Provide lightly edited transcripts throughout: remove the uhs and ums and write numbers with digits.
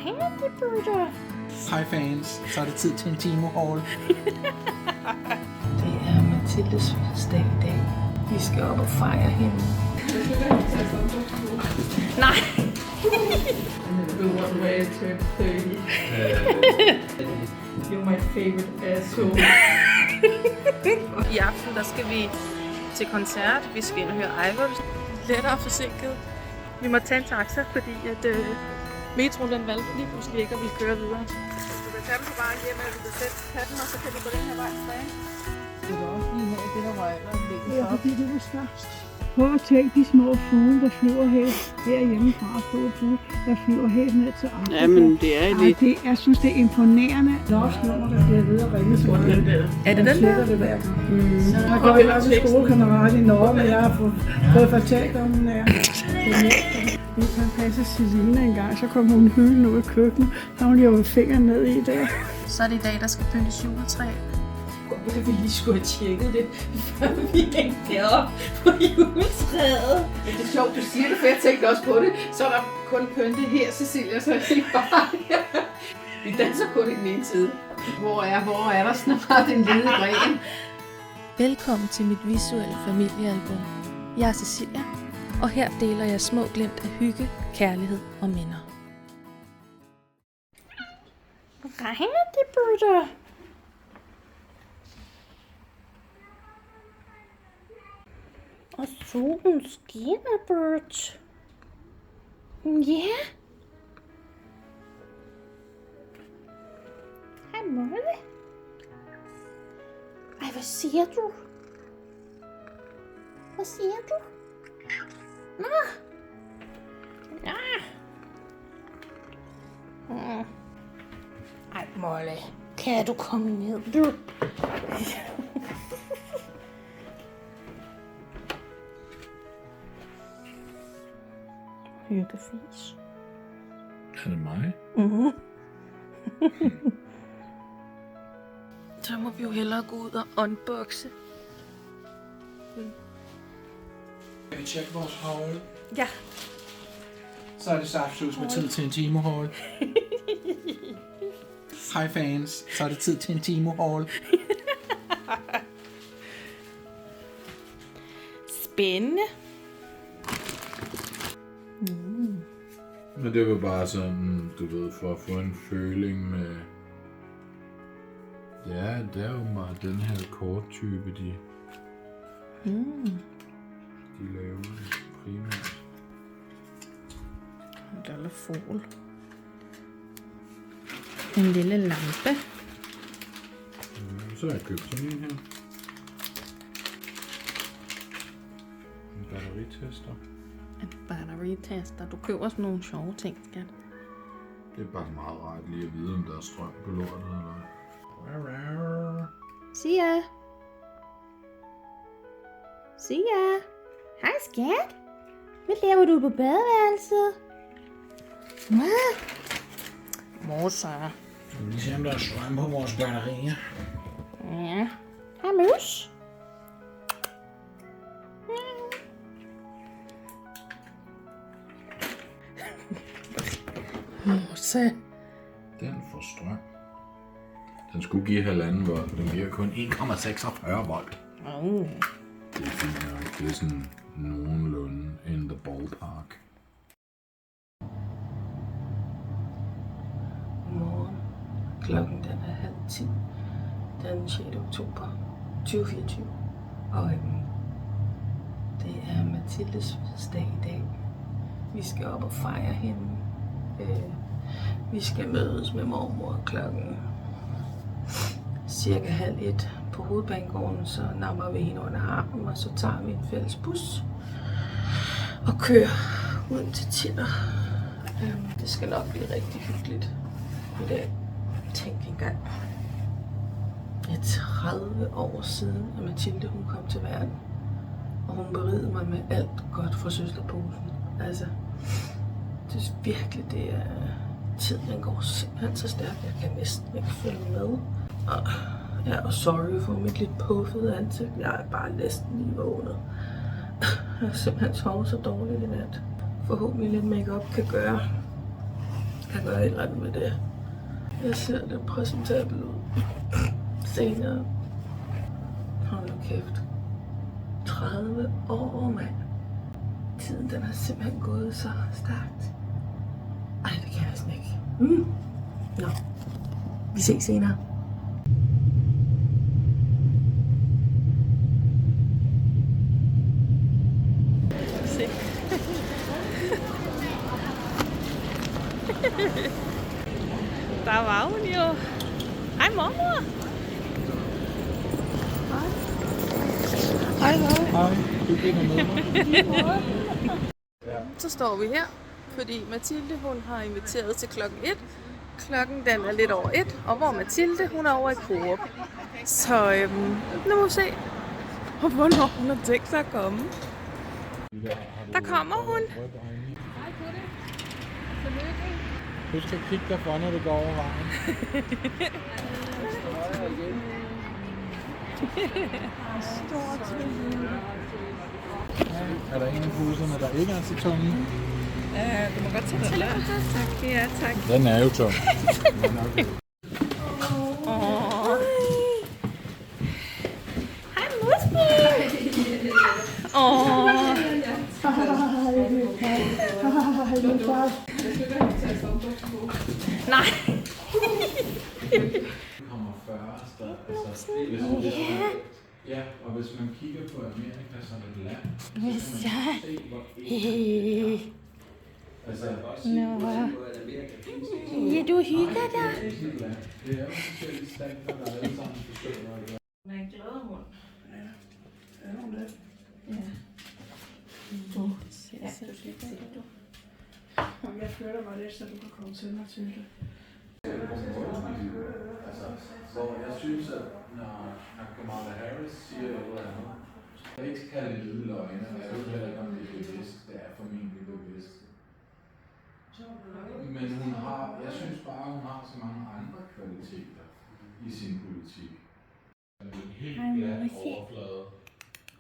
Regnedebutter. Hej fans, så er det tid til en Timo Hall. Det er Mathildes fødselsdag i dag. Vi skal op og fejre hende. Nej. You're my favorite asshole. I aften der skal vi til koncert. Vi skal ind og høre Idols. Lettere forsinket. Vi må tage en taxa, fordi at metroen den valgte lige pludselig ikke at ville køre videre. Du kan tage den på vejen hjem, eller du kan sætte katten, og så kan du gå den her vej tilbage. Det var også lige her, det der var ellers Ja, fordi det var størst. Prøv at tænke de små fugle, der flyver herhjemmefra. Små fugle, der flyver helt ned til Afrika. Ja, men det er det. Jeg synes, det er imponerende. Der er også nummer, der bliver ved at ringe til mig. Er det den der? Det hver gang. Jeg går ellers til skolekammerat i Norge, men jeg har fået fortalt om den her. Vi kan passe Selina en gang, så kom hun hylden ud i køkkenet. Så hun jo fingeren ned i der. Så er det i dag, der skal pyntes juletræ. Vi lige skulle have tjekket det, før vi hængte deroppe på juletræet. Men det er sjovt, du siger det, for jeg tænkte også på det. Så er der kun pynte her, Cecilia, så er det bare vi danser kun i den ene side. Hvor er der snart en lille gren? Velkommen til mit visuelle familiealbum. Jeg er Cecilia, og her deler jeg små glimt af hygge, kærlighed og minder. Regnedebutter. Og solen skinner, Bert. Ja. Hej, Molly. Ej, hvad siger du? Hvad siger du? Nå. Ja. Ej, Molly. Kan du komme ned, du? Hyggefis. Er det mig? Mhm. Så må vi jo hellere gå ud og unboxe. Skal vi tjekke vores hold? Ja. Så er det saftsus med tid til en Timo Hall. Hej fans, så er det tid til en Timo Hall. Spændende. Men det var bare sådan, du ved, for at få en føling med... Ja, det er jo meget den her korttype, de laver primært. En lille fugl. En lille lampe. Så har jeg købt sådan en her. En batteritester. En batteritester. Du køber sådan nogle sjove ting, skat. Det er bare meget rart lige at vide, om der er strøm på lortet eller... Sia. Sia. Hej, skat. Hvad laver du på badeværelset? Hvad? Morser. Vi vil se, om der er strøm på vores batterier. Ja. Hej, mus. Morse. Den får strøm. Den skulle give 1,5 volt, den giver kun 1,46 volt. Det er fint nok. Det er sådan nogenlunde in the ballpark. Morgen. Klokken den er 9:30. Den 6. oktober 2024. Og det er Mathildes fødselsdag i dag. Vi skal op og fejre hende. Vi skal mødes med mormor klokken cirka 12:30 på Hovedbanegården. Så napper vi hende under armen, og så tager vi en fælles bus og kører ud til Tinder. Det skal nok blive rigtig hyggeligt i dag. Tænk engang. Det er 30 år siden, at Mathilde hun kom til verden. Og hun berigede mig med alt godt fra søsterposen. Altså, det er virkelig, det er... Tiden går simpelthen så stærkt, jeg kan næsten ikke følge med. Og jeg er sorry for mit lidt puffede ansigt. Jeg er bare næsten lige vågnet. Jeg har simpelthen sovet så dårligt i nat. Forhåbentlig lidt make-up kan gøre, kan gøre et eller andet med det. Jeg ser det præsentabelt ud senere. Hold nu kæft. 30 år, mand. Tiden den har simpelthen gået så stærkt. Ej, det kan jeg sådan ikke. Nå, vi ses senere. Se. Der var hun jo. Hej mormor. Hej. Hej, du kender med mig. Så står vi her, fordi Mathilde hun har inviteret til klokken 1. Klokken den er lidt over 1, og hvor Mathilde hun er over i Coop. Så nu må vi se, hvornår hun har tænkt sig at komme. Der kommer hun. Husk at kigge dig for, når du går over vejen. Er der en af buserne, der ikke er til tunge? Du må godt tage telefonen. Tak, ja, tak. Den er jo tung. Hej, Musby. Nej. Kommer først, altså, ja, og hvis man kigger på Amerika som et land, så kan man se, hvor altså, Ja, du hygger dig. det er jo forskellige stater, der alle sammen forsøger at gøre. Hun er en glad hund. Er hun det? Ja. Ja, du skal se det. Om jeg flytter mig lidt, så du kan komme til mig til det. Altså, hvor jeg synes, at når Kamala Harris siger et eller andet, jeg ikke skal kalde det lille løgne, og jeg ved heller ikke, om det er bevidst, det er formentlig bevidst. Men hun har, jeg synes bare, hun har så mange andre kvaliteter i sin politik. Helt glat overflade.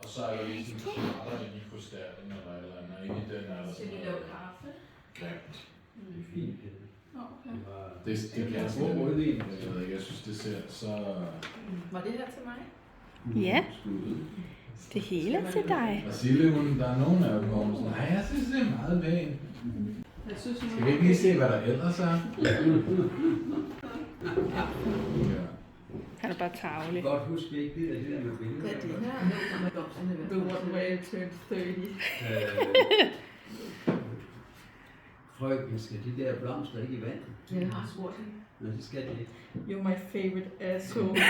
Og så er der lige sådan smarter inde i krystallen eller et eller andet, og inde i den er der sådan noget grimt. Det er fint. Det kan jeg slet ikke. Jeg ved ikke, jeg synes det ser så... Var det her til mig? Ja, det hele er til dig. Og Sille, der er nogen af dem, hvor hun sådan, nej, jeg synes det er meget pænt. Skal vi ikke lige se, hvad der ellers er? Ja. Han er bare tarvelig. Godt husk, vi ikke det der med billeder. Hvad er det her? The one way to turn 30. Frøken, skal de der blomster ikke i vand? Jeg har spurgt hende. Nej, det skal de ikke. You're my favorite asshole.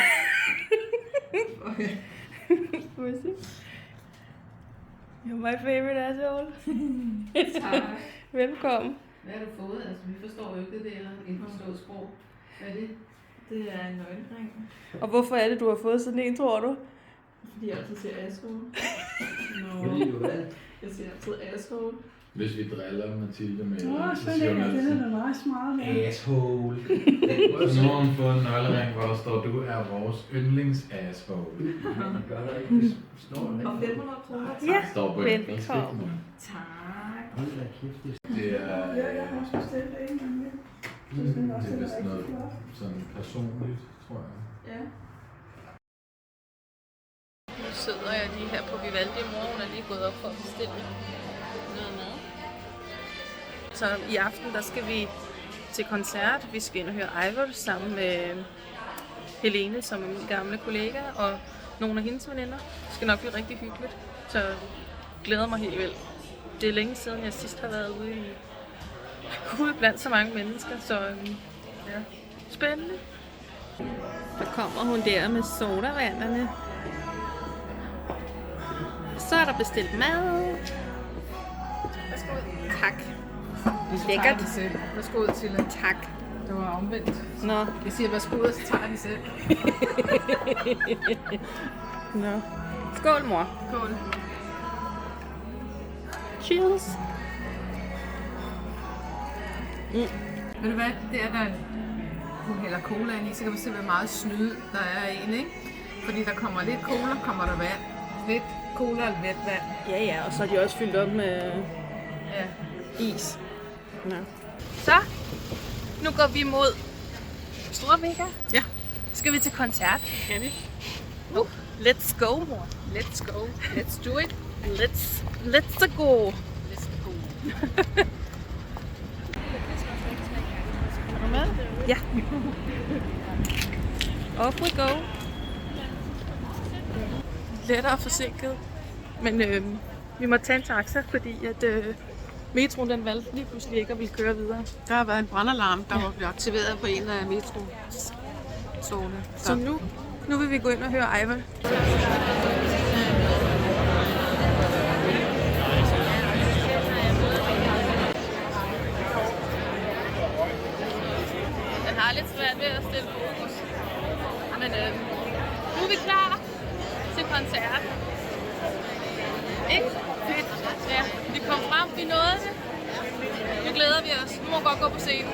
Okay. You're my favorite asshole. Tak. Velkommen. Hvad har du fået? Altså, vi forstår jo ikke det der indforstået sprog. Hvad er det? Det er en nøgenring. Og hvorfor er det, du har fået sådan en, tror du? Fordi jeg altid siger asshole. Fordi du hvad? Jeg siger altid asshole. Hvis vi driller Mathilde med Så lægger det er da meget smart. asshole. Så nu har hun fået en nøglering, hvor der står, du er vores yndlings-asshole. Man gør der ikke. Det står der Og ikke. 500 kroner. Ja, Det står på velkommen. engelsk. Tak. Hold da kæft, Det er... Ja, jeg har også bestilt en gang mere. Det er vist noget sådan personligt, tror jeg. Ja. Nu sidder jeg lige her på Vivaldi. Mor, hun er lige gået op for at bestille noget mad. Så i aften, der skal vi til koncert. Vi skal ind og høre Ivor sammen med Helene, som er min gamle kollega, og nogle af hendes veninder. Det skal nok blive rigtig hyggeligt, så jeg glæder mig helt vildt. Det er længe siden, jeg sidst har været ude blandt så mange mennesker, så ja, spændende. Der kommer hun der med sodavanderne. Så er der bestilt mad. Værsgo. Tak. Lækkert. Værsgo til det. Tak. Det var omvendt. Nå. Jeg siger værsgo, og så tager de selv. Nå. Skål, mor. Skål. Cheers. Ved du hvad? Det er der hun hælder cola ind i, så kan vi se, hvor meget snyd der er i en, ikke? Fordi der kommer lidt cola, kommer der vand. Lidt cola og lidt vand. Ja, ja, og så er de også fyldt op med Ja. is. Nå. Så Nu går vi mod Store Vega. Ja. Skal vi til koncert? Kan vi? Let's go, mor. Let's go. Let's do it. Let's go. Let's go. Er du med? Ja. Off we go. Lettere forsinket. Men vi må tage en taxa, fordi at metroen den valgte lige pludselig ikke at ville køre videre. Der har været en brandalarm, der var blevet aktiveret på en af metrotogene. Så nu vil vi gå ind og høre Ejva. Den har lidt svært ved at stille fokus. Men nu er vi klar til koncert. Ikke? Fedt. Ja, vi kom frem, vi nåede det. Nu glæder vi os. Nu må vi godt gå på scenen.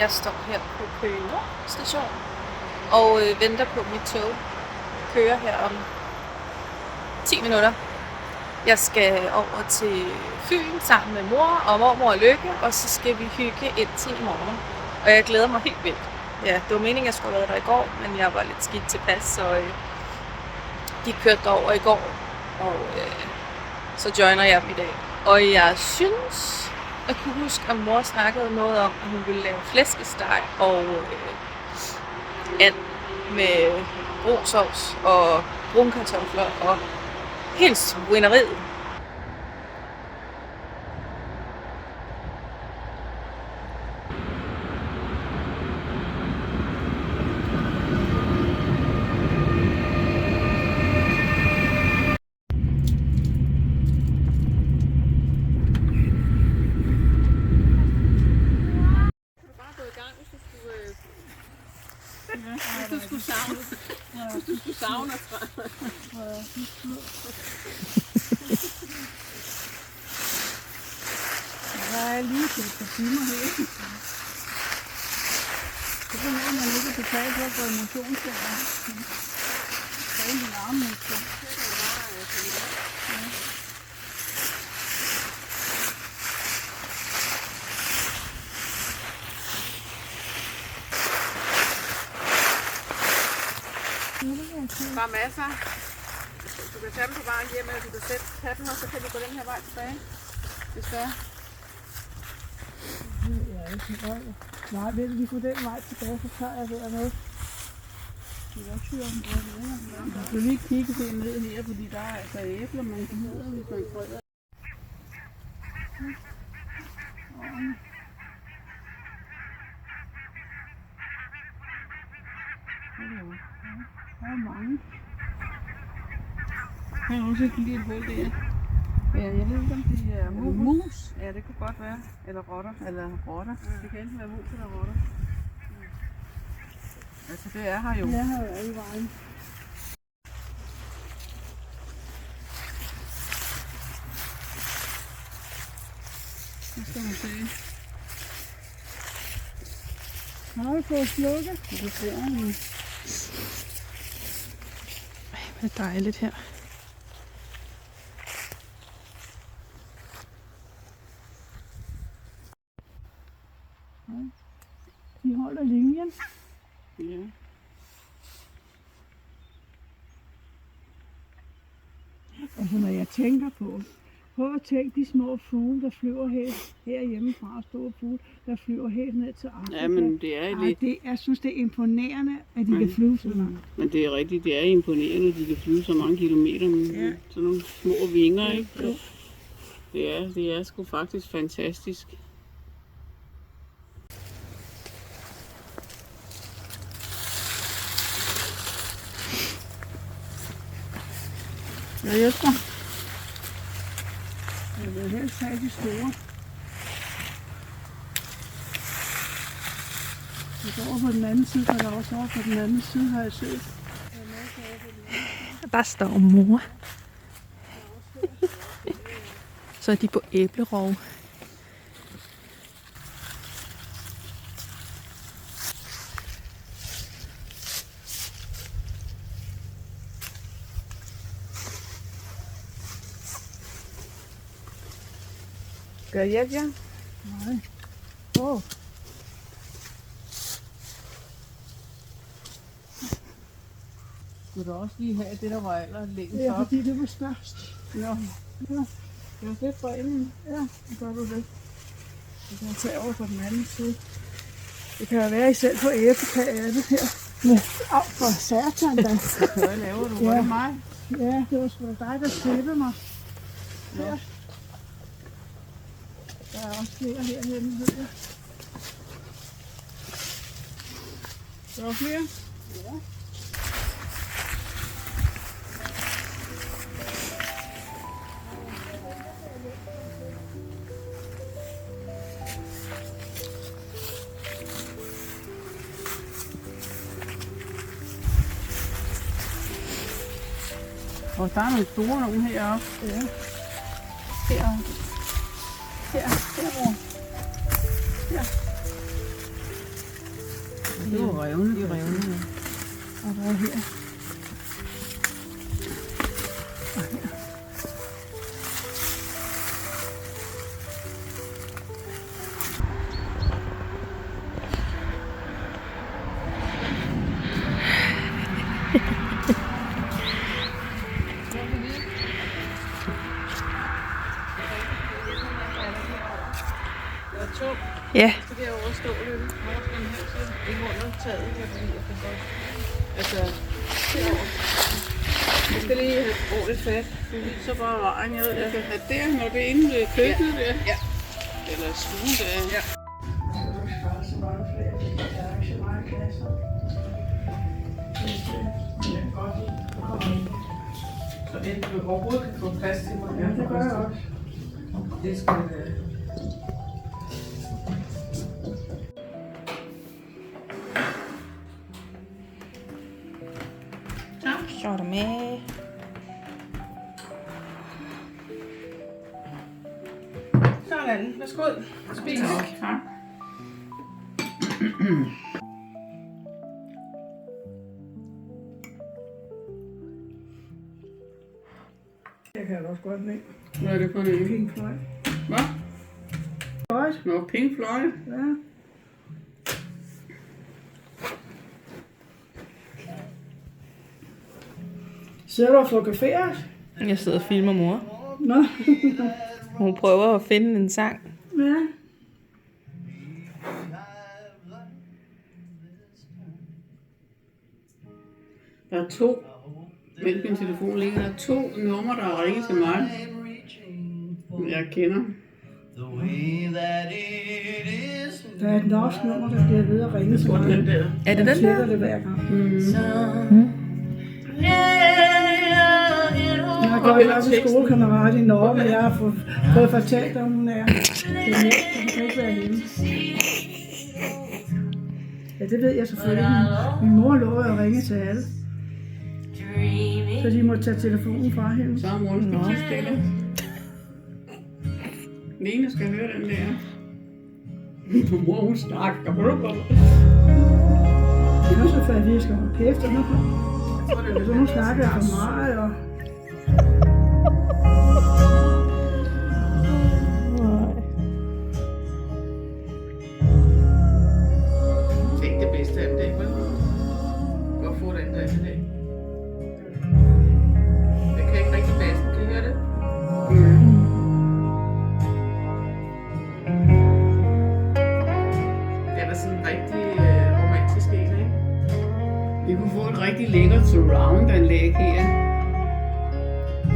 Jeg står her på Køge Nord station og venter på mit tog. Kører her om 10 minutter. Jeg skal over til Fyn sammen med mor og mormor og Lykke, og så skal vi hygge indtil i morgen. Og jeg glæder mig helt vildt. Ja, det var meningen, jeg skulle have været der i går, men jeg var lidt skidt tilpas, så de kørte derover i går, og så joiner jeg dem i dag. Og jeg synes, jeg kunne huske, at mor snakkede noget om, at hun ville lave flæskesteg og and med brosovs og brunkartofler og helt svineriet. Hvis du skulle savne os. Jeg er lige til et par timer her. Det er noget, man ikke betaler for at få emotionscenter. Træne dine armmuskler. Der er masser. Du kan tage dem på vejen hjem, eller du kan sætte katten, og så kan du gå den her vej tilbage. Hvis det er. Jeg er ikke røg. Nej, vil vi gå den vej tilbage, så tager jeg dernede. Jeg skal lige kigge det ned her, fordi der er altså æbler, man kan hedde, hvis man krydder. Der er mange. Her er også et lille hul der. Ja, jeg ved ikke, om det er mus. Ja, det kunne godt være. Eller rotter. Eller rotter. Ja. Det kan enten være mus eller rotter. Altså, det er her jo. Jeg har jo i vejen. Nu skal man se. Har du fået slukket? Det ser man. Det er dejligt her. De holder linjen. Ja. Altså når jeg tænker på, prøv at tænke de små fugle, der flyver herhjemmefra, store fugle, der flyver helt ned til Afrika. Ja, men det er lidt... Jeg synes, det er imponerende, at de kan flyve så langt. Men det er rigtigt, det er imponerende, at de kan flyve så mange kilometer med sådan nogle små vinger, ikke? Det er sgu faktisk fantastisk. Jeg hjælper. Jeg vil helst have de store. Jeg går over på den anden side, og der er også over på den anden side, har jeg set. Der står mor. Så er de på æblerov. Skal jeg hjælpe jer? Nej. Åh. Skulle du også lige have det, der var allerlængst Ja, op? fordi det var størst. Ja. Ja, Det var det for inden. ja, så gør du det. Så kan jeg tage over på den anden side. Det kan jo være, I selv på æbletag af det her. Ja, af for satan da. Hvad laver du? Var det mig? Ja, det var sgu da dig, der klippede mig. Ja. Der er også flere herhenne, ved jeg. Der var flere? Ja. Og der er nogle store nogen heroppe. Ja. Her, mor. Det var revne. i revnene. Og der er her. Og her. Ja. Så kan jeg overstå lidt. Ikke under taget, fordi jeg kan godt. Altså, herovre. Jeg skal lige have ordentligt fat. Du viser bare vejen. Jeg ved, jeg kan have der, når det er inde ved køkkenet der. Ja. Eller stuen der. Ja. Så mange flere, der er ikke så meget klasser. Det er godt lide at komme ind. Så du overhovedet kan få plads til mig. Ja, det gør jeg også. Det skal være. Så er der med. Sådan, værsgo. Spis. Tak. Jeg kan også godt lide. Hvad er det for en? Pink Floyd. Hvad? Floyd? Nå, Pink Floyd. Ja. Sidder du og fotograferer? Jeg sidder og filmer mor. Nå. Hun prøver at finde en sang. Ja. Der er to, mens min telefon ligger, der er to numre, der har ringet til mig. Jeg kender. Der er et norsk nummer, der bliver ved at ringe til mig. Den der. Er det Jeg den tjekker der? det hver gang. Jeg har godt nok en skolekammerat i Norge, men jeg har fået fortalt, om hun er. Det er næsten, hun kan ikke være hjemme. Ja, det ved jeg selvfølgelig. Min mor lover at ringe til alle. Så de må tage telefonen fra hende. Så er moren skal til stille. Lene skal høre den der. Mor, hun snakker. Jeg har så fået at vi skal holde kæft, og så nu snakker jeg for meget, og Tænk det bedste af det, ikke vel? Godt få den der i dag. Jeg kan ikke rigtig bassen. Kan I høre det? Det er da sådan en rigtig romantisk en, ikke? Vi kunne få et rigtig lækkert surround-anlæg her.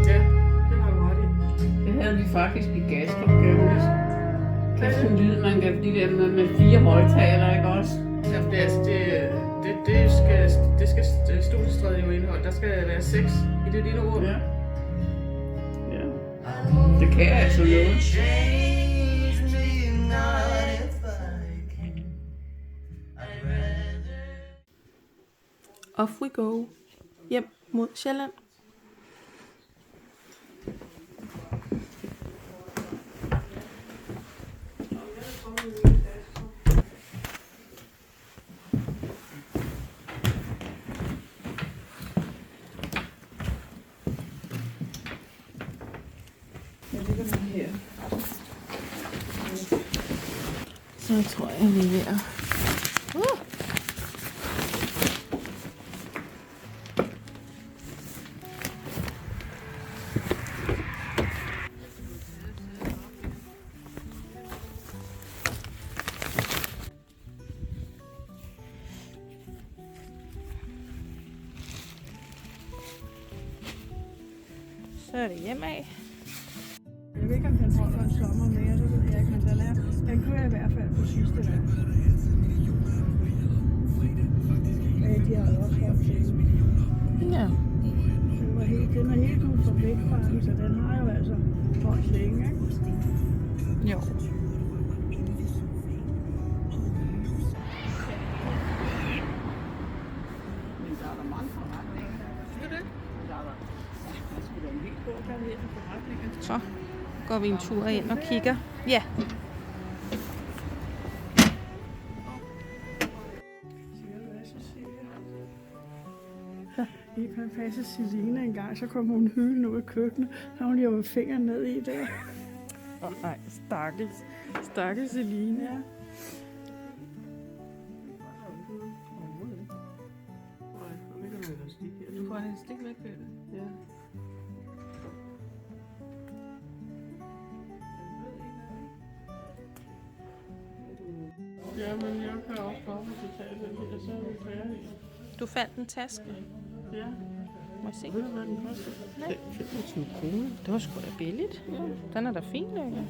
Ja, det har du ret i. Det havde vi faktisk i gasopgaven. Kæft en lyd, man kan blive der med 4 højtalere, ikke også? Ja, for det skal studiestræde jo indeholde. Der skal være 6 i det lille ord. Ja. Ja. Det kan altså noget. Off we go. Hjem mod Sjælland. Så tror jeg, vi er ved at... Så er det hjemme af. jeg ved ikke, om den holder en sommer mere, det ved jeg ikke, men den kører i hvert fald på sidste dag. Ja, de har også holdt til. Ja. Den er helt ud fra blikfarten, så den har jo altså holdt længe, ikke? Jo. Men der er der mange forretninger. Er det? Der er der. Der er sgu da en helt god karriere for forretninger. Så går vi en tur ind og kigger. Ja. Vi kan passe Celine en gang, så kom hun hylende ud af køkkenet, så hun lige med fingeren ned i der. Nej, stakkels Celine. Ja. Du får en stik med køkken. Ja. Ja, men jeg kan også komme til tage den her, så er vi færdige. Du fandt en taske. Ja, Må jeg se. ved du hvad den koster? 25 kroner. Det var sgu da billigt. Den er da fin, ikke?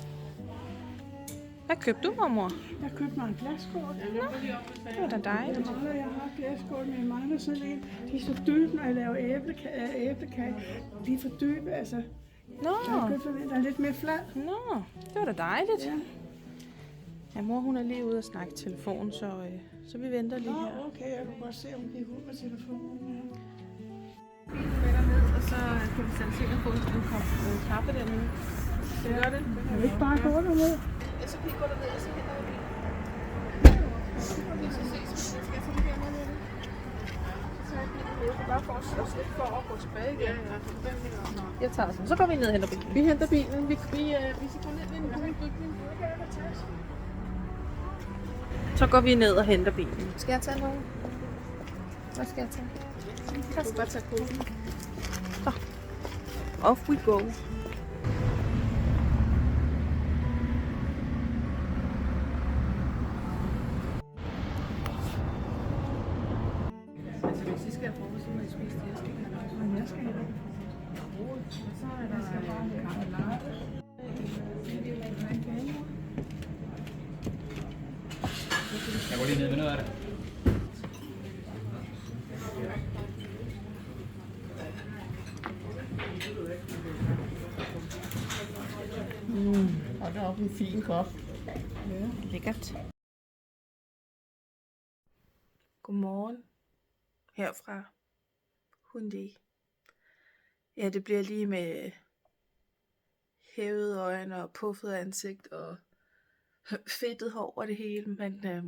Hvad købte du, mormor? Jeg købte mig en glasskål. Det var da dejligt. Jeg har glasskål, men jeg mangler sådan en. De er så dybe, når jeg laver æblekage. De er for dybe, altså. Nå, Jeg har købt sådan en, der er lidt mere flad. nå, det var da dejligt. Ja. Ja, mor hun er lige ude og snakke i telefon, så vi venter lige her. Nå, okay, jeg kunne godt se, om de er ud med telefonen. Ja. Og så kan vi sætte sikkert på en kop kaffe dernede. Skal vi gøre det? Jeg vil ikke bare gå derned. Ja, så kan I gå derned, og så henter vi. Okay, så ses vi. Skal jeg tage det her med? Så tager jeg bilen med. Bare for at slå lidt for at gå tilbage igen. Jeg tager sådan. Så går vi ned og henter bilen. Vi henter bilen. Vi skal gå ned i en bygning. Så går vi ned og henter bilen. Skal jeg tage noget? Hvad skal jeg tage? Jeg skal bare tage koden. Off we go. Altså, hvis I skal have frokost, så må I spise det. Jeg skal ikke have noget. Men jeg skal have det. Så er der kaffe. Jeg går lige ned med noget af det. Og der er også en fin kop. Lækkert. Godmorgen. Herfra Hyundai. Ja, det bliver lige med hævede øjne og puffet ansigt og fedtet hår over det hele, men jeg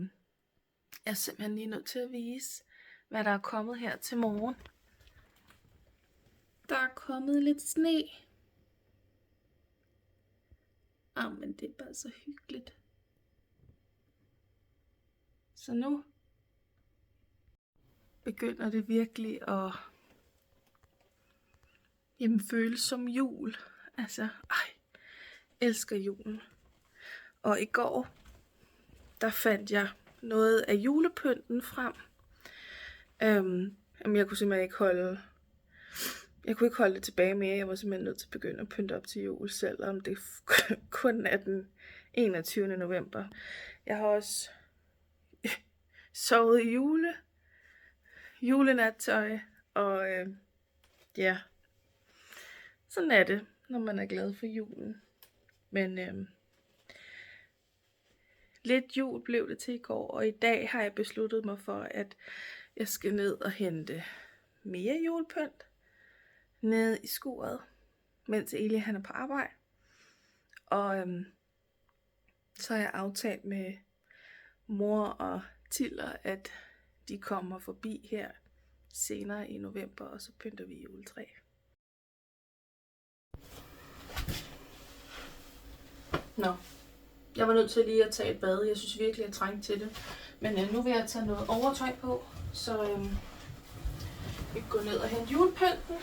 er simpelthen lige nødt til at vise, hvad der er kommet her til morgen. Der er kommet lidt sne. Men det er bare så hyggeligt. Så nu begynder det virkelig at føles som jul. Altså, elsker julen. Og i går, der fandt jeg noget af julepynten frem. Jeg kunne simpelthen ikke holde det tilbage mere. Jeg var simpelthen nødt til at begynde at pynte op til jul, selvom det kun er den 21. november. Jeg har også sovet i julenattøj, og ja, sådan er det, når man er glad for julen. Men lidt jul blev det til i går, og i dag har jeg besluttet mig for, at jeg skal ned og hente mere julepynt nede i skuret, mens Eli han er på arbejde. Og så har jeg aftalt med mor og Tiller, at de kommer forbi her senere i november, og så pynter vi juletræ. Nå, jeg var nødt til lige at tage et bad. Jeg synes virkelig, jeg trængte til det. Men nu vil jeg tage noget overtøj på, så vi går ned og hente julepynten.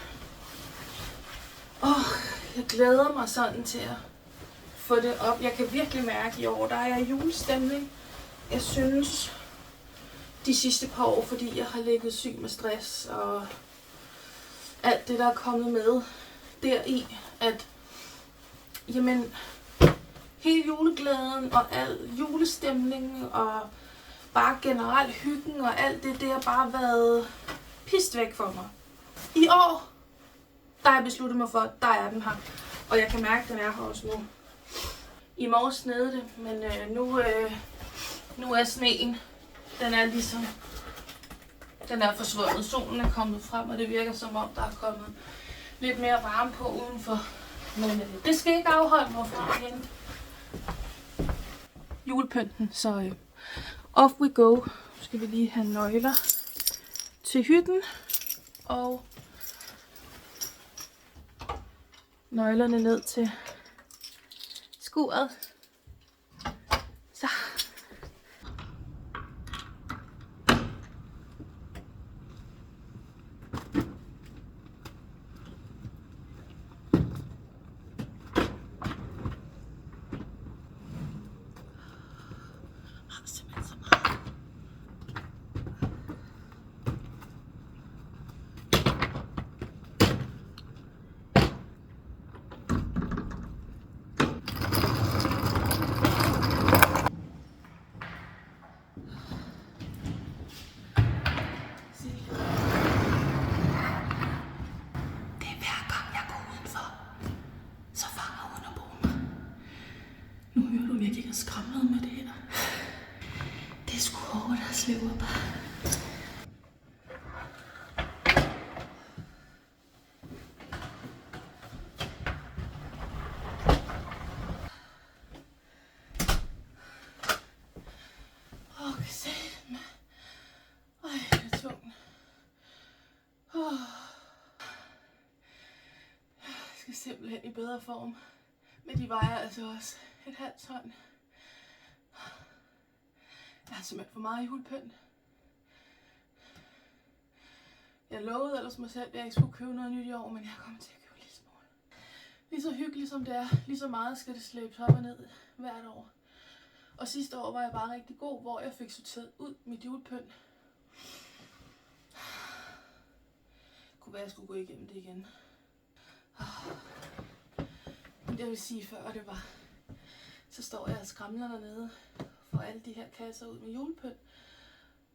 Jeg glæder mig sådan til at få det op. Jeg kan virkelig mærke i år, der er julestemning. Jeg synes, de sidste par år, fordi jeg har ligget syg med stress og alt det, der er kommet med deri, at jamen, hele juleglæden og al julestemningen og bare generelt hyggen og alt det, det har bare været pist væk for mig. I år, der har jeg besluttet mig for, at der er den her. Og jeg kan mærke, at den er her også nu. I morges snede det, men nu er sneen, den er ligesom, den er forsvundet. Solen er kommet frem, og det virker som om, der er kommet lidt mere varme på udenfor. Men det skal ikke afholde mig fra at hente julepynten, så off we go. Nu skal vi lige have nøgler til hytten. Og nøglerne ned til skuret. Så. Skramlet med det her. Det er sgu hårdt at slæve op. Okay, se. Ej, det er tungt. Jeg skal simpelthen i bedre form. Men de vejer altså også et halvt ton. Jeg har simpelthen for meget julepynt. Jeg lovede ellers mig selv, at jeg ikke skulle købe noget nyt i år, men jeg kommer til at købe lidt smule. Lige så hyggeligt som det er, lige så meget skal det slæbes op og ned hvert år. Og sidste år var jeg bare rigtig god, hvor jeg fik sorteret ud mit julepynt. Kunne være, at jeg skulle gå igennem det igen. Men det vil sige, før det var, så står jeg og skramler dernede. Får alle de her kasser ud med julepynt.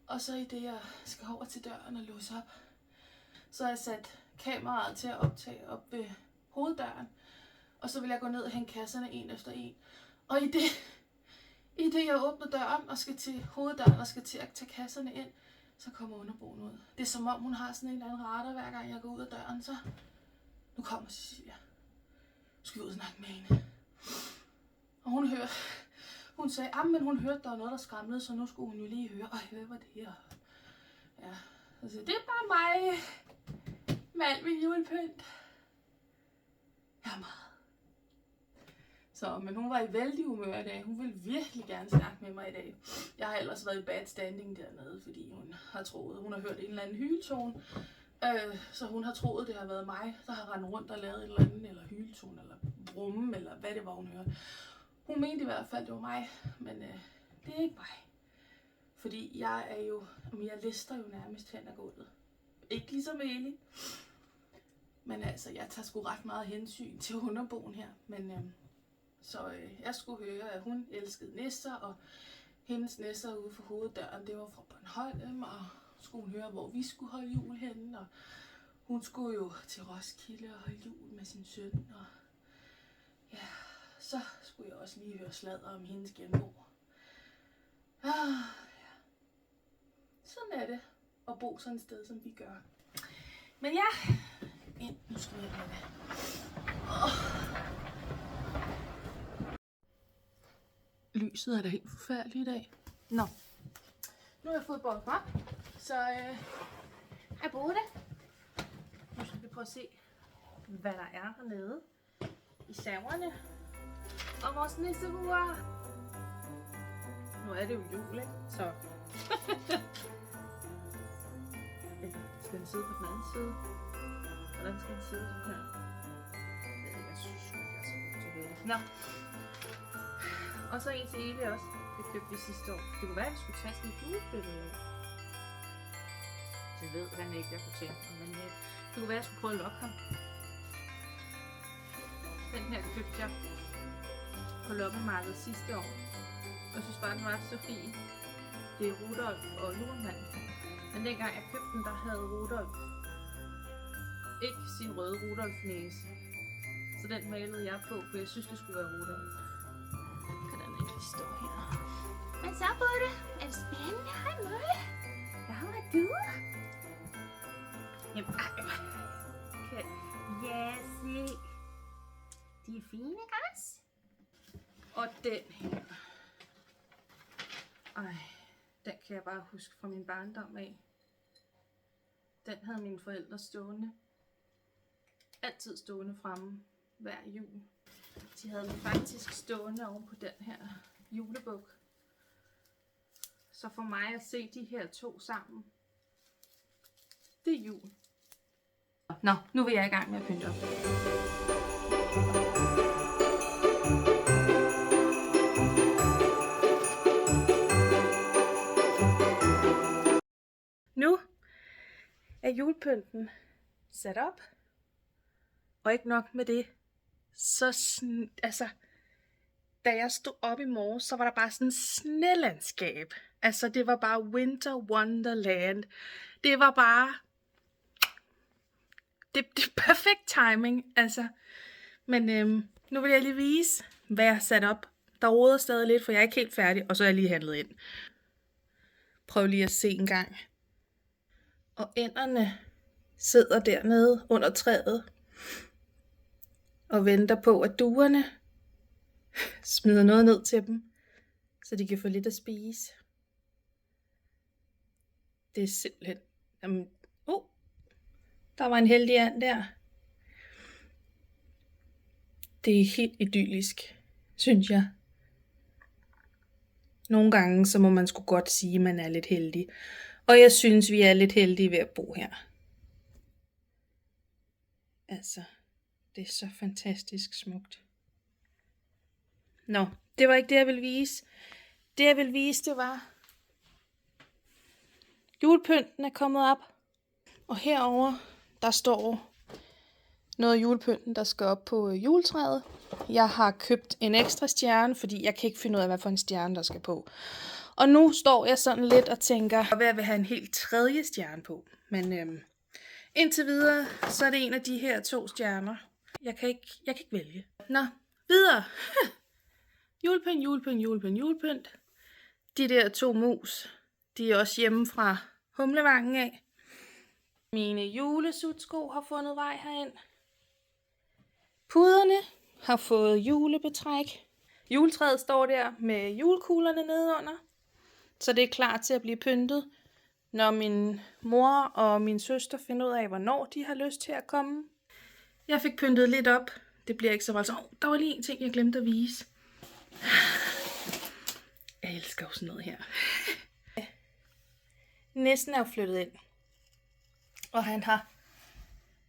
Og så i det, jeg skal over til døren og låse op, så har jeg sat kameraet til at optage op ved hoveddøren. Og så vil jeg gå ned og hænge kasserne en efter en. Og i det jeg åbner døren og skal til hoveddøren og skal til at tage kasserne ind, så kommer underboen ud. Det er som om hun har sådan en eller anden radar, hver gang jeg går ud af døren. Så nu kommer Cecilia. Nu skal vi ud og snakke med hende. Og hun sagde, men hun hørte, der var noget, der skramlede, så nu skulle hun jo lige høre. Hvad var det her? Ja, så det er bare mig med alt mit julepynt. Jeg er meget. Så, men hun var i vældig humør i dag. Hun ville virkelig gerne snakke med mig i dag. Jeg har ellers været i bad standing dernede, fordi hun har hørt en eller anden hyletone. Så hun har troet, det har været mig, der har rendt rundt og lavet et eller andet, eller hyletone, eller brumme, eller hvad det var, hun hørte. Hun mente i hvert fald, det var mig, men det er ikke mig. Fordi jeg lister jo nærmest hen ad gulvet. Ikke ligesom Eli. Men altså, jeg tager sgu ret meget hensyn til underboen her. Men så jeg skulle høre, at hun elskede nisser, og hendes nisser ude for hoveddøren, det var fra Bornholm, og skulle hun høre, hvor vi skulle holde jul henne, og hun skulle jo til Roskilde og holde jul med sin søn, og ja, så skulle jeg også lige høre sladder om hendes genbo. Ja. Sådan er det at bo sådan et sted, som vi gør. Men ja, nu skal jeg med det. Lyset er da helt forfærdeligt i dag. Nå, nu har jeg fået bolden op, så jeg bruger det. Nu skal vi prøve at se, hvad der er hernede i saverne. Og vores nissehuer. Nu er det jo jul, ikke? Så. Skal den sidde på den anden side? Hvordan skal den sidde sådan her? Jeg synes, jeg er så god til det. Nå. Og så en til Eli også. Det købte vi sidste år. Det kunne være, at vi skulle tage sådan et julebillede i år. Jeg ved han ikke, jeg kunne tænke mig. Men det kunne være, at jeg skulle prøve at lokke ham. Den her købte jeg på loppemarkedet sidste år. Og jeg synes bare, den var så fin. Det er Rudolf og Julemanden. Men dengang jeg købte den, der havde Rudolf ikke sin røde Rudolf-næse. Så den malede jeg på, for jeg synes, det skulle være Rudolf. Kan den ikke lige stå her? Hvad så, Butte? Er det spændende? Hej, Mulle. Hvad har du? Jamen, okay. Ja, se. De er fine, græs. Og den her. Den kan jeg bare huske fra min barndom af. Den havde mine forældre stående. Altid stående fremme hver jul. De havde den faktisk stående oven på den her julebuk. Så for mig at se de her to sammen, det er jul. Nå, nu vil jeg i gang med at pynte op. Nu er julepynten sat op. Og ikke nok med det. Så da jeg stod op i morges, så var der bare sådan en snelandskab. Altså, det var bare Winter Wonderland. Det var bare... Det er perfekt timing, altså. Men nu vil jeg lige vise, hvad jeg har sat op. Der roder stadig lidt, for jeg er ikke helt færdig, og så er jeg lige handlet ind. Prøv lige at se en gang. Og ænderne sidder dernede under træet og venter på, at duerne smider noget ned til dem, så de kan få lidt at spise. Det er simpelthen... Jamen, der var en heldig and der. Det er helt idyllisk, synes jeg. Nogle gange, så må man sgu godt sige, at man er lidt heldig. Og jeg synes, vi er lidt heldige ved at bo her. Altså, det er så fantastisk smukt. Nå, det var ikke det, jeg ville vise. Det, jeg ville vise, det var... Julepynten er kommet op. Og herover der står noget af julepynten, der skal op på juletræet. Jeg har købt en ekstra stjerne, fordi jeg kan ikke finde ud af, hvad for en stjerne, der skal på. Og nu står jeg sådan lidt og tænker, hvad jeg vil have en helt tredje stjerne på. Men indtil videre, så er det en af de her 2 stjerner. Jeg kan ikke vælge. Nå, videre. Julepynt, julepynt, julepynt, julepynt. De der 2 mus, de er også hjemme fra Humlevangen af. Mine julesutsko har fundet vej herind. Puderne har fået julebetræk. Juletræet står der med julekuglerne nedenunder. Så det er klar til at blive pyntet, når min mor og min søster finder ud af, hvornår de har lyst til at komme. Jeg fik pyntet lidt op. Det bliver ikke så voldsomt. Der var lige en ting, jeg glemte at vise. Jeg elsker jo sådan noget her. Nissen er jo flyttet ind. Og han har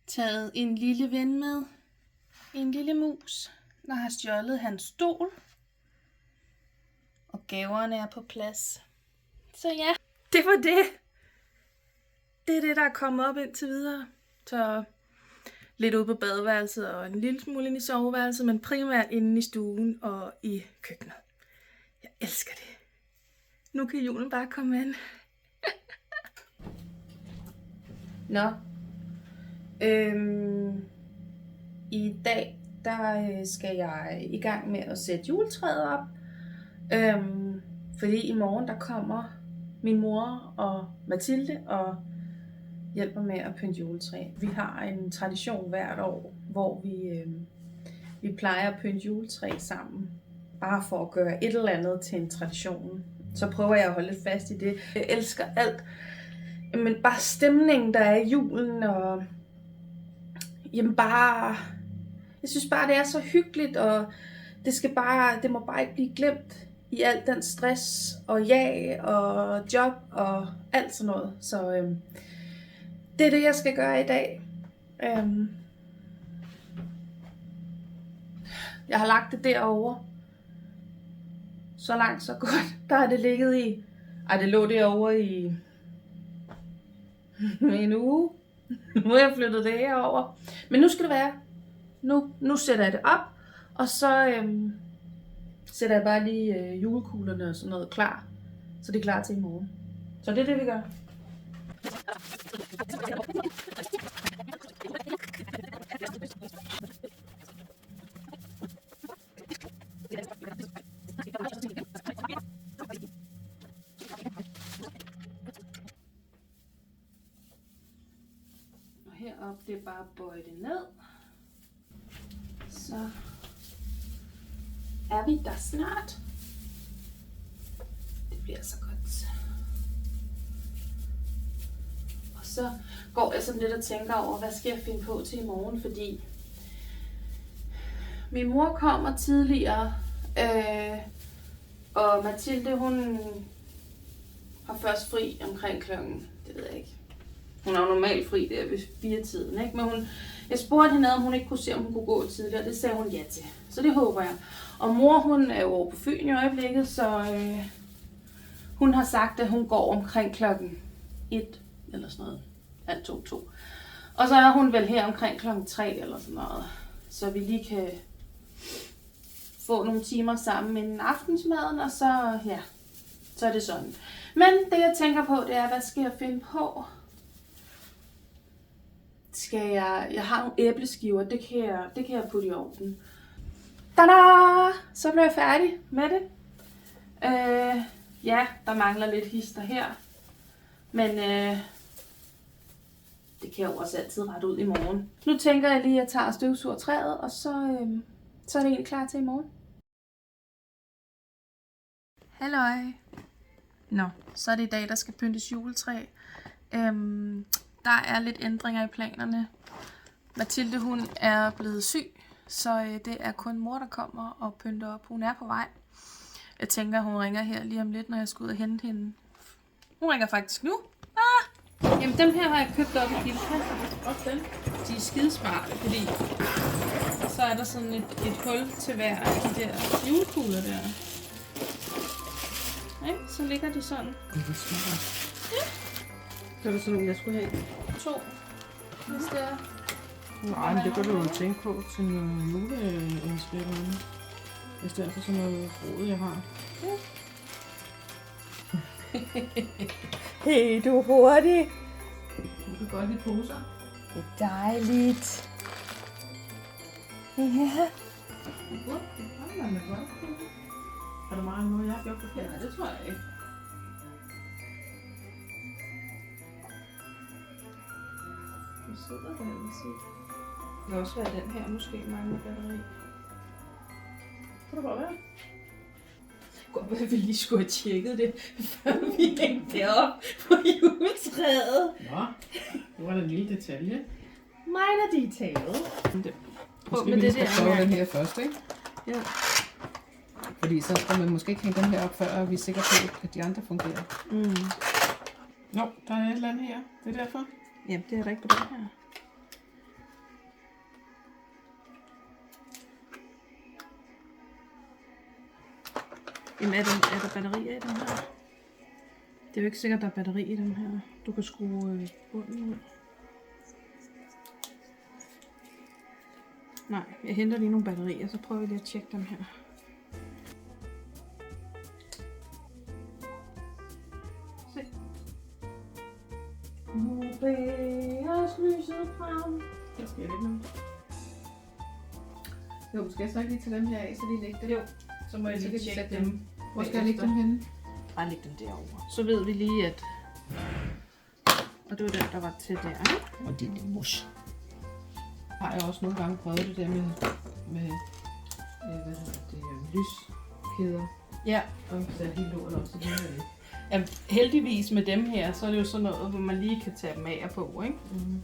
taget en lille ven med. En lille mus, der har stjålet hans stol. Og gaverne er på plads. Så ja, det var det. Det er det, der er kommet op indtil videre. Så lidt ude på badeværelset og en lille smule inde i soveværelset, men primært inde i stuen og i køkkenet. Jeg elsker det. Nu kan julen bare komme ind. Nå. I dag, der skal jeg i gang med at sætte juletræet op. Fordi i morgen, der kommer min mor og Mathilde og hjælper med at pynte juletræ. Vi har en tradition hvert år, hvor vi plejer at pynte juletræ sammen. Bare for at gøre et eller andet til en tradition. Så prøver jeg at holde lidt fast i det. Jeg elsker alt. Men bare stemningen, der er i julen, og jamen bare... Jeg synes bare, det er så hyggeligt, og det må bare ikke blive glemt i al den stress, og og job, og alt sådan noget. Så det er det, jeg skal gøre i dag. Jeg har lagt det derovre. Så langt, så godt. Der har det ligget i... det lå derovre i... en uge. Nu har jeg flyttet det herover. Men nu skal det være. Nu sætter jeg det op. Og så sætter jeg bare lige julekuglerne og sådan noget klar. Så det er klar til i morgen. Så det er det, vi gør. Og heroppe, det er bare at bøje det ned. Så er vi der snart. Det bliver så godt. Og så så går jeg sådan lidt og tænker over, hvad skal jeg finde på til i morgen, fordi min mor kommer tidligere, og Mathilde, hun har først fri omkring klokken, det ved jeg ikke. Hun er jo normalt fri der ved 4-tiden, ikke? Men jeg spurgte hende, om hun ikke kunne se, om hun kunne gå tidligere, det sagde hun ja til. Så det håber jeg. Og mor, hun er jo over på Fyn i øjeblikket, så hun har sagt, at hun går omkring klokken 1 eller sådan noget. Alt 2. Og så er hun vel her omkring klokken 3 eller sådan noget. Så vi lige kan få nogle timer sammen inden aftensmaden, og så, ja, så er det sådan. Men det jeg tænker på, det er, hvad skal jeg finde på? Jeg har nogle æbleskiver, det kan jeg putte i ovnen. Tada! Så blev jeg færdig med det. Ja, der mangler lidt hister her. Men det kan jeg jo også altid rette ud i morgen. Nu tænker jeg lige, at jeg tager støvsuger træet, og så er det egentlig klar til i morgen. Halløj. Nå, så er det i dag, der skal pyntes juletræ. Der er lidt ændringer i planerne. Mathilde, hun er blevet syg, så det er kun mor, der kommer og pynter op. Hun er på vej. Jeg tænker, hun ringer her lige om lidt, når jeg skal ud og hente hende. Hun ringer faktisk nu. Jamen, dem her har jeg købt op i Bilka. Også dem. De er skidesmarte, fordi så er der sådan et hul til hver af de der julekugler der. Ja, så ligger de sådan. Det er smart. Ja. Så er det sådan nogle, jeg skulle have. 2, hvis det er. Nej, men det kan du jo tænke på til noget juleinspiration. I stedet for sådan noget rod, jeg har. Ja. Hey, du er hurtig. Du kan godt lide poser. Det er dejligt. Ja. Er der meget noget, jeg har gjort forkert? Ja, det tror jeg ikke. Det sidder der, vil sige. Det kan også være den her, måske mangler batteri. Kunne det godt være? Godt være, at vi lige skulle have tjekket det, før vi hængte det op på juletræet. Nå, det var da en lille detalje. Minor detail. Prøv med vi det skal der. prøve den her først, ikke? Ja. Fordi så skal man måske ikke hænge den her op, før vi er sikre på, at de andre fungerer. Nå, der er et eller andet her. Det er derfor. Jamen, det er rigtigt på den her. Jamen, er der batterier i den her? Det er jo ikke sikkert, at der er batteri i den her. Du kan skrue bunden ud. Nej, jeg henter lige nogle batterier, så prøver vi lige at tjekke dem her. Se. Nu bæres lyset frem. Der sker lidt noget. Jo, skal jeg så ikke lige tage dem her af, så de ligger dem? Jo, så må jeg lige tjekke dem. Hvor skal jeg lægge dem henne? Bare læg dem derovre. Så ved vi lige, at... Og det var den, der var til der, ikke? Og det er mus. Har jeg også nogle gange prøvet det der med hvad hedder det, lyskæder. Ja. Og så de lån også det her. Ja, heldigvis med dem her, så er det jo sådan noget, hvor man lige kan tage dem af på, ikke? Mm.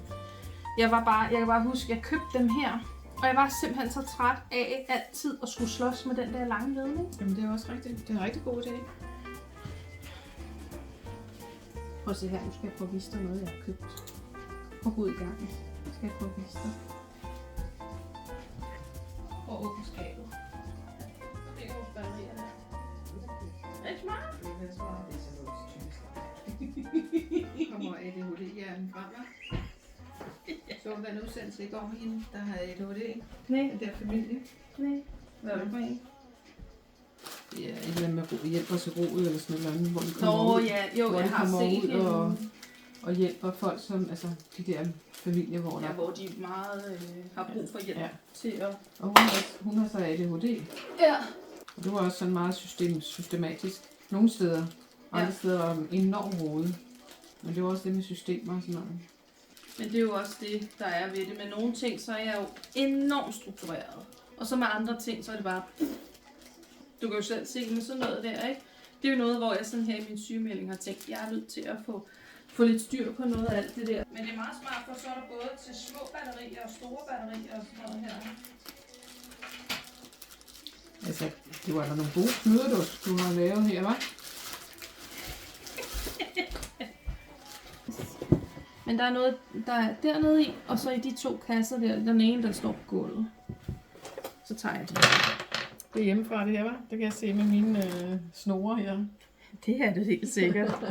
Jeg kan bare huske, at jeg købte dem her, og jeg var simpelthen så træt af altid at skulle slås med den der lange ledning. Jamen det er også rigtigt. Det er en rigtig god idé. Prøv at se her, nu skal jeg prøve at vise dig noget, jeg har købt. På hovedgangen. Nu skal jeg prøve at vise dig. Og åbne skabet. Det er jo batterierne. Er det smart? Det er smart, det er så typisk. Kommer ADHD-hjernen frem, hva'? Så var der en udsendelse i går hende, der havde ADHD. Nej. Den der familie. Nej. Hvad er det for en? Ja, et eller andet med hjælper til roet eller sådan noget, hvor de kommer Nå ud. ja, jo, hvor jeg de har kommer set ud hende. og hjælper folk, som, altså de der familier, hvor der... Ja, hvor de meget har brug for hjælp til at... Og hun har så ADHD. Ja. Og det var også sådan meget systematisk. Nogle steder, andre steder var enormt rodet. Men det var også det med systemer og sådan noget. Men det er jo også det, der er ved det. Med nogle ting, så er jeg jo enormt struktureret. Og så med andre ting, så er det bare... Du kan jo selv se med sådan noget der, ikke? Det er jo noget, hvor jeg sådan her i min sygemelding har tænkt, jeg er nødt til at få lidt styr på noget af alt det der. Men det er meget smart, for så er der både til små batterier og store batterier og sådan noget her. Altså, det var der nogle gode knuder, du har lavet her, hva'? Men der er noget, der er dernede i, og så i de 2 kasser der, den ene, der står på gulvet. Så tager jeg de. Det er hjemmefra det her, hva'? Det kan jeg se med mine snore her. Det er det helt sikkert.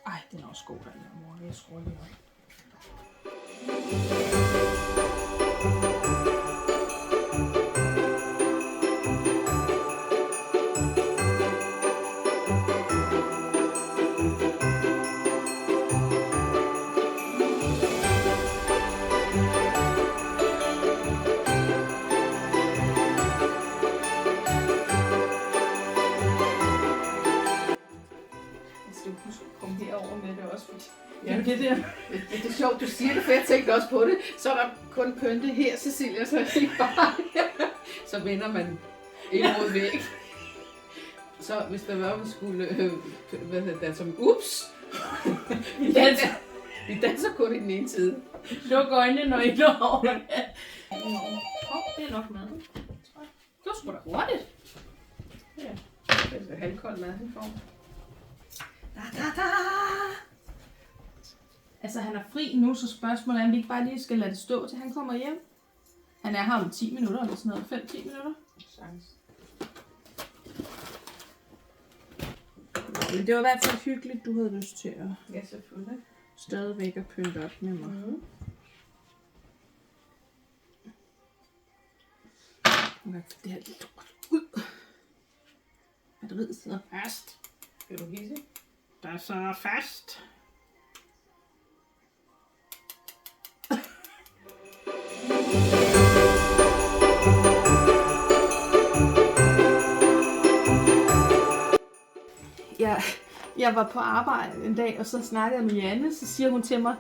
Ej, den er også god, den her mor. Jeg skruer lige op. Ja, det der. Det er sjovt, du siger det, for jeg tænkte også på det. Så er der kun pynte her, Cecilia, så er det ikke bare her. Så vender man ind mod væg. Så hvis der var, man skulle, danse om, ups! Vi danser kun i den ene side. Luk øjnene, når I når over det. Det er nok mad. Det var sgu da hurtigt. Ja, det er halvkold mad, den får. Altså, han er fri nu, så spørgsmålet er, om vi ikke bare lige skal lade det stå, til han kommer hjem. Han er her om 10 minutter, eller sådan noget. 5-10 minutter. Men det var i hvert fald hyggeligt, du havde lyst til at Ja, selvfølgelig. stadigvæk at pynte op med mig. Det her lidt ud. Batteriet sidder fast. Skal du hisse? Der sidder fast. Jeg var på arbejde en dag, og så snakkede jeg med Janne, så siger hun til mig,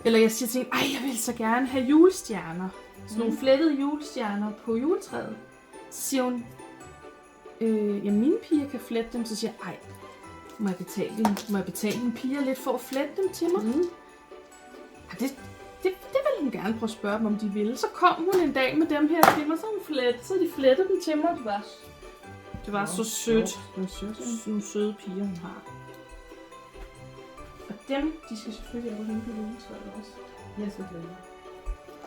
eller jeg siger til hende, jeg vil så gerne have julestjerner. Sådan nogle flettede julestjerner på juletræet. Så siger hun, mine piger kan flette dem. Så siger jeg, må jeg betale dine piger lidt for at flette dem til mig? Ja, det ville hun gerne prøve at spørge dem, om de ville. Så kom hun en dag med dem her til mig, så de flettede dem til mig. Det var så sødt. Sådan nogle søde piger, hun har. Og dem, de skal selvfølgelig også hænge på juletræet også. Ja, selvfølgelig.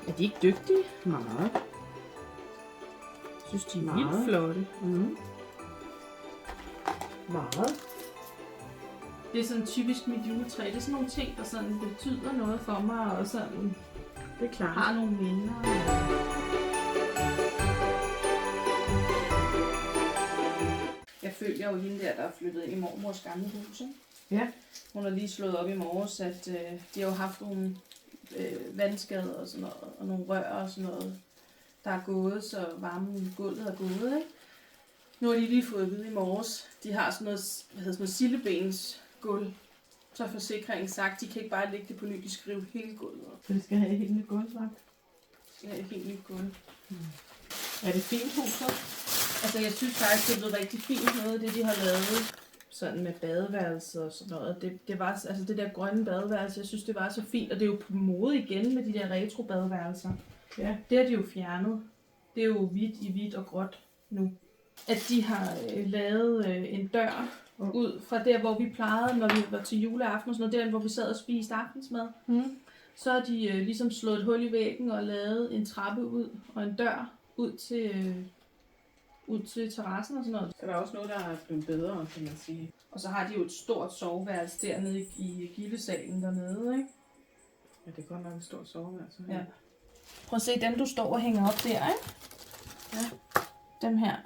Er de ikke dygtige? Meget. Jeg synes, de er vildt flotte. Meget. Det er sådan typisk mit juletræ. Det er sådan nogle ting, der sådan betyder noget for mig, og sådan Det er klart. har nogle minder. Jeg følger jo hende der er flyttet ind i mormors gamle hus. Ikke? Ja. Hun har lige slået op i morges, at de har jo haft nogle vandskader og sådan noget, og nogle rør og sådan noget, der er gået, så varmen i gulvet er gået. Ikke? Nu har de lige fået at vide i morges, de har sådan noget sildebensgulv. Så har forsikringen sagt, de kan ikke bare lægge det på ny, de skal rive hele gulvet op. Så det skal have et helt nyt gulvsvagt. De skal have et helt nyt gulv. Er det fint hus så? Altså, jeg synes faktisk, det er blevet rigtig fint noget af det, de har lavet. Sådan med badeværelser og sådan noget. Det var, altså det der grønne badeværelse, jeg synes, det var så fint. Og det er jo på mode igen med de der retro badeværelser. Ja. Det har de jo fjernet. Det er jo hvidt i hvidt og gråt nu. At de har lavet en dør ud fra der, hvor vi plejede, når vi var til juleaften og sådan noget, der hvor vi sad og spiste aftensmad. Så har de ligesom slået et hul i væggen og lavet en trappe ud og en dør ud til terrassen og sådan noget. Så der er også noget, der er blevet bedre, kan man sige. Og så har de jo et stort soveværelse dernede i gildesalen dernede, ikke? Ja, det er godt nok et stort soveværelse. Ja. Prøv at se dem, du står og hænger op der, ikke? Ja. Dem her.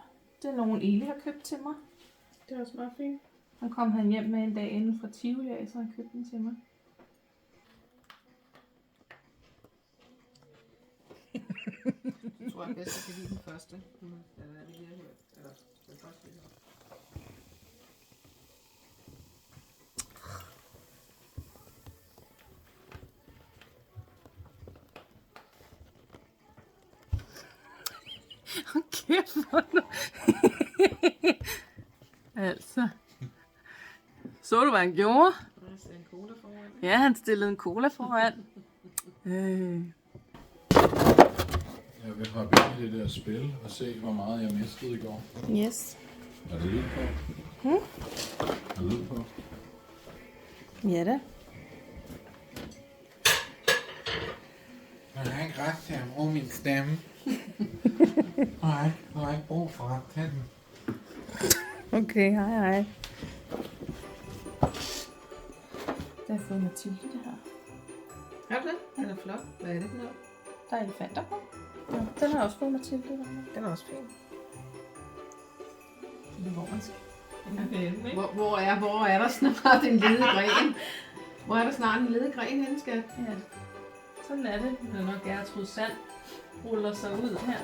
Det er nogen, Eli har købt til mig. Det er også meget fint. Han kom han hjem med en dag inden fra Tivoli, så han købte den til mig. Jeg tror, jeg bedst, jeg kan lide den første. Eller er det lige her? Eller den første lige her? her for nu? Altså. Så du, hvad han gjorde? Ja, han stillede en cola foran. Jeg vil hoppe ind i det der spil og se, hvor meget jeg mistede i går. Yes. Er det lyd på? Er det lyd på? Ja da. Jeg har ikke ret til at bruge min stemme. Jeg har ikke brug for ret til den. Okay, hej. Der har fået Mathilde, det her. Har du det? Den er flot. Hvad er det for noget? Der er elefanter på. Ja, den har også fået Mathilde. Den er også fin. Hvor man skal. Hvor er der snart en ledig gren? Hvor er der snart en ledig gren henne, skat? Ja, sådan er det, når Gertrud Sand ruller sig ud her.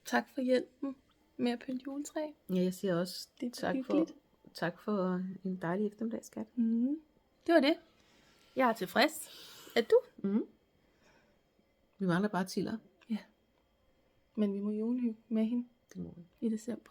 Tak for hjælpen med at pynte juletræ. Ja, jeg siger også Det er tak for en dejlig eftermiddag, skat. Det var det. Jeg er tilfreds. Er du? Vi mangler bare Tiller. Men vi må julehygge med hende Det må vi. i december.